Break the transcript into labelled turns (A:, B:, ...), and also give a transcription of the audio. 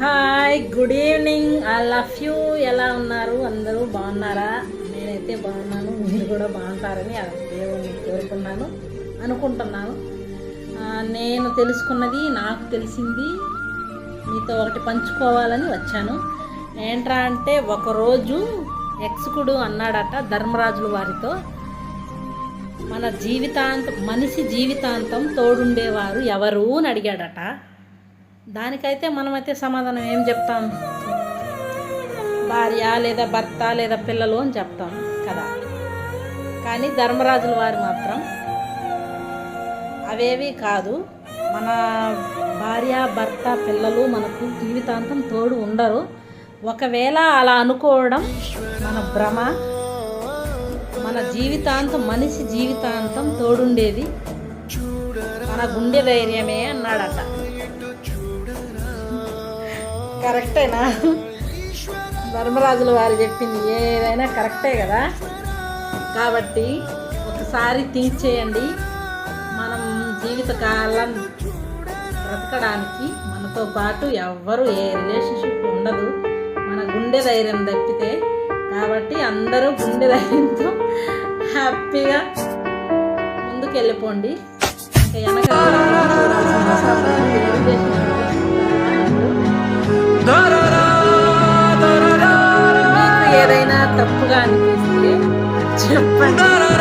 A: Hi, good evening. I love you. ఎలా ఉన్నారు? అందరూ బాగున్నారా? నేనైతే బాగున్నాను. మీరు కూడా బాగుంటారని ఆ దేవుణ్ణి కోరుకున్నాను, అనుకుంటున్నాను. నేను తెలుసుకున్నది, నాకు తెలిసింది మీతో ఒకటి పంచుకోవాలని వచ్చాను. ఏంట్రా అంటే, ఒకరోజు యక్షుడు అన్నాడట ధర్మరాజుల వారితో, మన మనిషి జీవితాంతం తోడుండేవారు ఎవరు అని అడిగాడట. దానికైతే మనమైతే సమాధానం ఏం చెప్తాం? భార్య లేదా భర్త లేదా పిల్లలు అని చెప్తాం కదా. కానీ ధర్మరాజుల వారు మాత్రం అవేవి కాదు, మన భార్య భర్త పిల్లలు మనకు జీవితాంతం తోడు ఉండరు. ఒకవేళ అలా అనుకోవడం మన భ్రమ. మన మనిషి జీవితాంతం తోడుండేది మన గుండె ధైర్యమే అన్నాడట. కరెక్టేనా? ధర్మరాజుల వారు చెప్పింది ఏదైనా కరెక్టే కదా. కాబట్టి ఒకసారి థింక్ చేయండి. మనం జీవితకాలం బ్రతకడానికి మనతో పాటు ఎవ్వరు, ఏ రిలేషన్షిప్ ఉండదు, మన గుండె ధైర్యం తప్పితే. కాబట్టి అందరూ గుండె ధైర్యంతో హ్యాపీగా ముందుకు వెళ్ళిపోండి. ఇంకా మీకు ఏదైనా తప్పుగా అనిపిస్తే చెప్పండి.